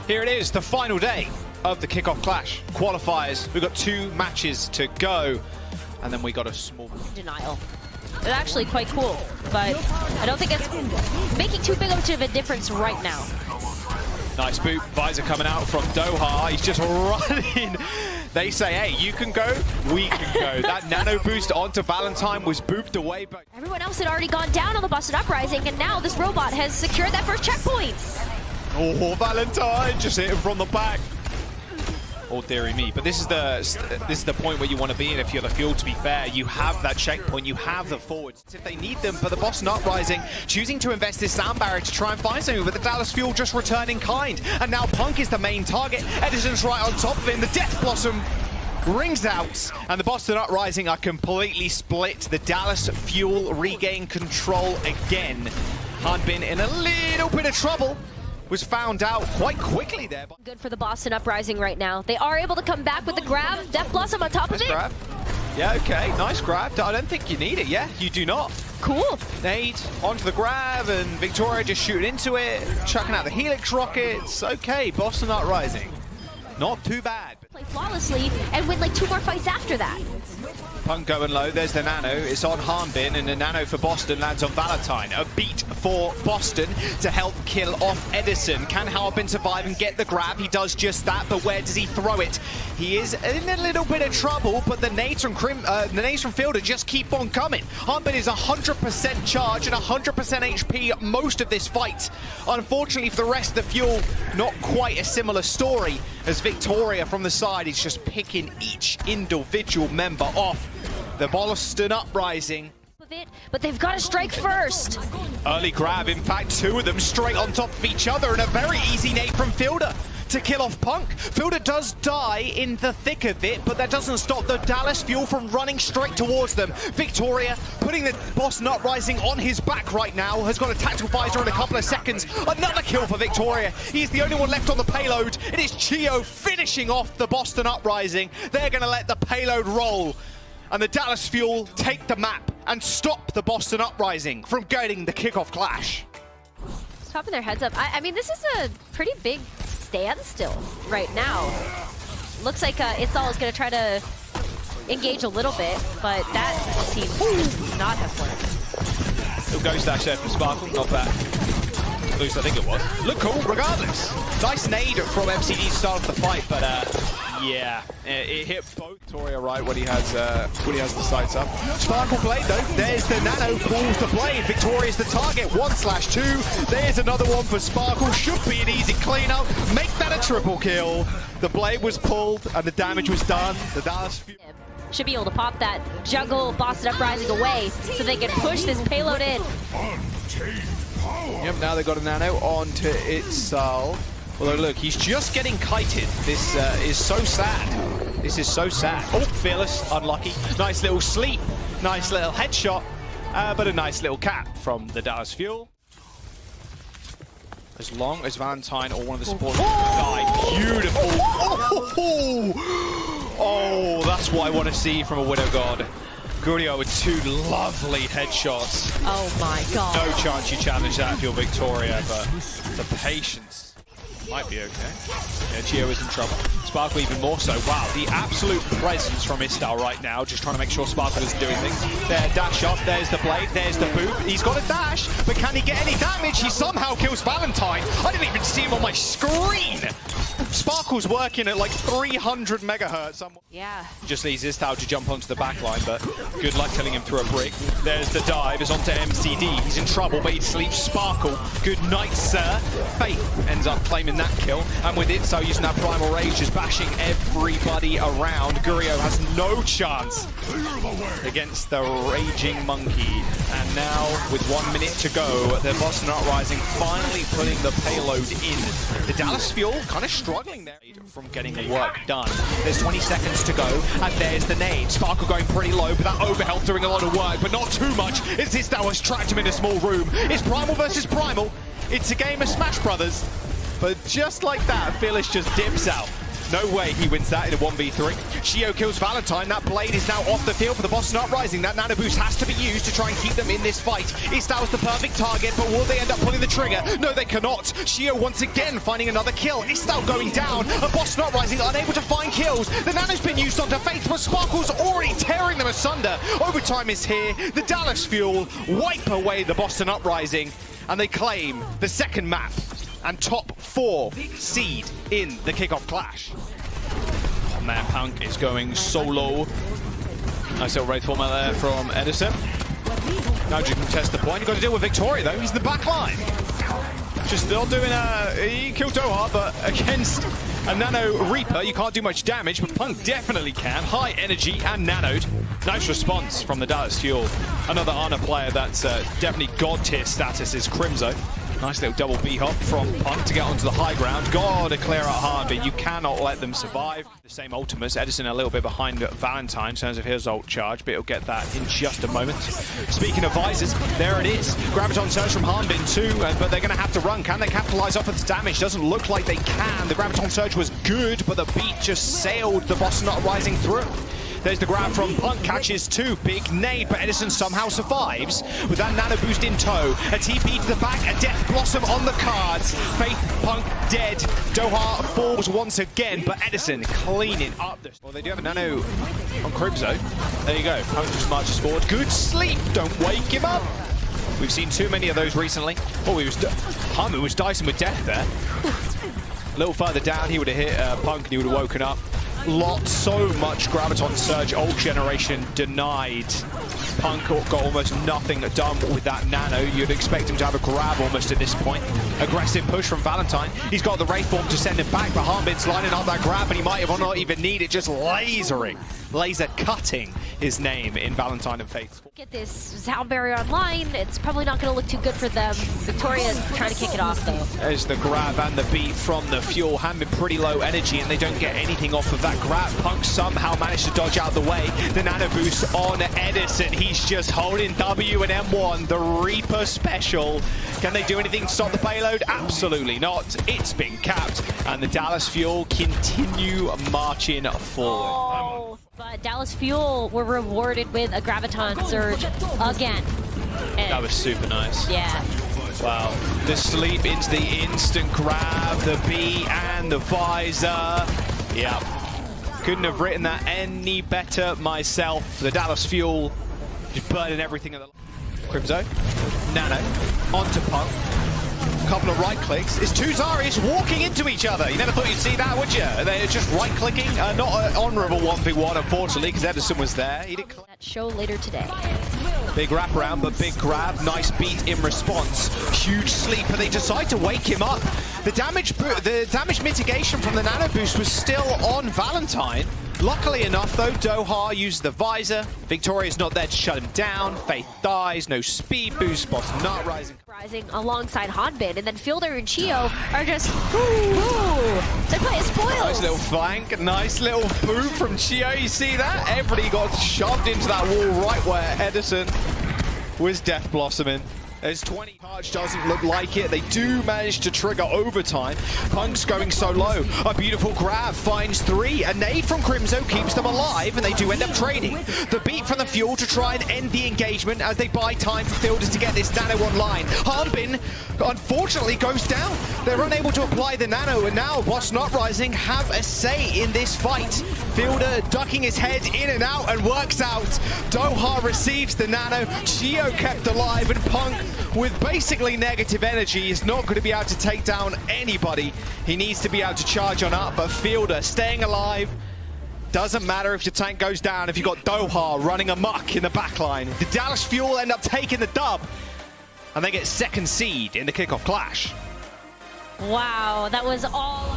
Here it is, the final day of the Kickoff Clash Qualifiers. We've got 2 matches to go, and then we got a small denial. It's actually quite cool, but I don't think it's making too big of a difference right now. Nice boot. Visor coming out from Doha. He's just running. They say, hey, you can go, we can go. That nano boost onto Valentine was booped away, but everyone else had already gone down on the Boston Uprising, and now this robot has secured that first checkpoint. Oh, Valentine just hit him from the back. Oh, dearie me. But this is the point where you want to be in if you're the Fuel, to be fair. You have that checkpoint, you have the forwards if they need them, but the Boston Uprising choosing to invest this sound barrier to try and find something, but the Dallas Fuel just returning kind. And now Punk is the main target. Edison's right on top of him. The Death Blossom rings out, and the Boston Uprising are completely split. The Dallas Fuel regain control again. Hanbin in a little bit of trouble. Was found out quite quickly there. Good for the Boston Uprising right now. They are able to come back with the grab. Death Blossom on top of it. Grab. Yeah, okay, nice grab. I don't think you need it, yeah? You do not. Cool. Nade onto the grab, and Victoria just shooting into it, chucking out the Helix rockets. Okay, Boston Uprising. Not too bad. Play flawlessly and win like 2 more fights after that. Punk going low, there's the nano, it's on Hanbin, and the nano for Boston lands on Valentine. A beat for Boston to help kill off Edison. Can Hanbin survive and get the grab? He does just that, but where does he throw it? He is in a little bit of trouble, but the nades from Fielder just keep on coming. Hanbin is 100% charge and 100% HP most of this fight. Unfortunately for the rest of the Fuel, not quite a similar story, as Victoria from the side is just picking each individual member off. The Boston Uprising. But they've got to strike first. Early grab, in fact, 2 of them straight on top of each other, and a very easy nade from Fielder to kill off Punk. Fielder does die in the thick of it, but that doesn't stop the Dallas Fuel from running straight towards them. Victoria putting the Boston Uprising on his back right now, has got a tactical visor in a couple of seconds. Another kill for Victoria. He's the only one left on the payload. It is Chio finishing off the Boston Uprising. They're going to let the payload roll, and the Dallas Fuel take the map and stop the Boston Uprising from getting the Kickoff Clash. Popping their heads up. I mean, this is a pretty big standstill right now. Looks like Itzal is going to try to engage a little bit, but that seems to not have worked. Little ghost dash there from Sparkle, not bad. At least I think it was. Look cool, regardless. Nice nade from MCD to start off the fight, but yeah, it hit both Victoria right when he has the sights up. Sparkle blade though, there's the nano, pulls the blade. Victoria's the target, 1/2. There's another one for Sparkle, should be an easy cleanup. Make that a triple kill. The blade was pulled and the damage was done. The Dallas Fuel should be able to pop that, juggle Boston Uprising away so they can push this payload in. Yep, now they've got a nano onto Itzal. Although, look, he's just getting kited. This is so sad. This is so sad. Oh, Fearless, unlucky. Nice little sleep. Nice little headshot. But a nice little cap from the Dallas Fuel. As long as Valentine or one of the supporters die. Beautiful. Oh, that's what I want to see from a Widow God. Gurio with 2 lovely headshots. Oh my god. No chance you challenge that if you're Victoria, but the patience might be okay. Yeah, Gio is in trouble. Sparkle even more so. Wow, the absolute presence from Istal right now, just trying to make sure Sparkle isn't doing things. There, dash off, there's the blade, there's the boot. He's got a dash, but can he get any damage? He somehow kills Valentine. I didn't even see him on my screen. Sparkle's working at like 300 megahertz. Yeah. Just needs Istal to jump onto the back line, but good luck killing him through a brick. There's the dive, is onto MCD. He's in trouble, but he sleeps Sparkle. Good night, sir. Faith ends up claiming that kill, and with it, so using that Primal Rage, just bashing everybody around. Gurio has no chance against the Raging Monkey. And now, with 1 minute to go, the Boston Uprising finally putting the payload in. The Dallas Fuel kind of struggling there from getting the work done. There's 20 seconds to go, and there's the nade. Sparkle going pretty low, but that overhealth doing a lot of work, but not too much. It's Istal has trapped him in a small room. It's Primal versus Primal. It's a game of Smash Brothers. But just like that, Phyllis just dips out. No way he wins that in a 1v3. Shio kills Valentine. That blade is now off the field for the Boston Uprising. That nano boost has to be used to try and keep them in this fight. Istao's the perfect target, but will they end up pulling the trigger? No, they cannot. Shio once again finding another kill. Istao going down. A Boston Uprising unable to find kills. The nano's been used onto Faith, but Sparkle's already tearing them asunder. Overtime is here. The Dallas Fuel wipe away the Boston Uprising, and they claim the second map and top 4 seed in the Kickoff Clash. Oh man, Punk is going solo. Nice little raid format there from Edison. Now you can test the point. You've got to deal with Victoria though. He's in the back line. Just not doing he killed Doha, but against a Nano Reaper, you can't do much damage, but Punk definitely can. High energy and nanoed. Nice response from the Dallas Fuel. Another Ana player that's definitely god tier status is Crimzo. Nice little double B-hop from Punk to get onto the high ground. Gotta clear out hard, but you cannot let them survive. The same ultimates. Edison a little bit behind Valentine in terms of his ult charge, but he'll get that in just a moment. Speaking of visors, there it is. Graviton Surge from Harmbin too, but they're going to have to run. Can they capitalize off of the damage? Doesn't look like they can. The Graviton Surge was good, but the beat just sailed the Boston Uprising through. There's the grab from Punk, catches 2, big nade, but Edison somehow survives with that nano boost in tow. A TP to the back, a Death Blossom on the cards. Faith, Punk dead. Doha falls once again, but Edison cleaning up this. Well, they do have a nano on Crimzo. There you go. Punk just marches forward. Good sleep. Don't wake him up. We've seen too many of those recently. Oh, Hummer was dicing with death there. A little further down, he would have hit Punk and he would have woken up. So much Graviton Surge ult generation denied. Punk got almost nothing done with that nano. You'd expect him to have a grab almost at this point. Aggressive push from Valentine. He's got the Wraith Form to send him back, but Harmbin's lining up that grab, and he might have not even need it, just lasering. Laser cutting his name in Valentine and Faith. Get this sound barrier online. It's probably not going to look too good for them. Victoria's trying to kick it off though. There's the grab and the beat from the Fuel. Harmbin pretty low energy and they don't get anything off of that grab. Punk somehow managed to dodge out the way. The nano boost on Edison. He's just holding W and M1. The Reaper special. Can they do anything to stop the payload? Absolutely not. It's been capped. And the Dallas Fuel continue marching forward. Oh. But Dallas Fuel were rewarded with a Graviton Surge again. And that was super nice. Yeah. Wow. The sleep into the instant grab, the B and the visor. Yeah. Couldn't have written that any better myself. The Dallas Fuel just burning everything at the Crimzo. Nano. Onto Punk. Couple of right clicks. It's two Zarya's walking into each other. You never thought you'd see that, would you? They're just right clicking. Not an honorable 1v1, unfortunately, because Edison was there. He did that show later today. Big wraparound, but big grab. Nice beat in response. Huge sleep, and they decide to wake him up. The damage mitigation from the nano boost was still on Valentine. Luckily enough, though, Doha used the visor. Victoria's not there to shut him down. Faith dies. No speed boost. Boston Uprising. Alongside Hanbin, and then Fielder and Chio are just they're playing spoils. Nice little flank, nice little boot from Chio. You see that? Everybody got shoved into that wall right where Edison was Death Blossoming. There's 20 charge, doesn't look like it. They do manage to trigger overtime. Punk's going so low. A beautiful grab finds 3. A nade from Crimzo keeps them alive, and they do end up trading. The beat from the Fuel to try and end the engagement as they buy time for Fielders to get this nano online. Harmbin, unfortunately, goes down. They're unable to apply the nano, and now Boston Uprising have a say in this fight. Fielder ducking his head in and out and works out. Doha receives the nano. Chio kept alive, and Punk, with basically negative energy, is not going to be able to take down anybody. He needs to be able to charge on up, but Fielder staying alive. Doesn't matter if your tank goes down if you've got Doha running amok in the backline. The Dallas Fuel end up taking the dub, and they get second seed in the Kickoff Clash. Wow, that was all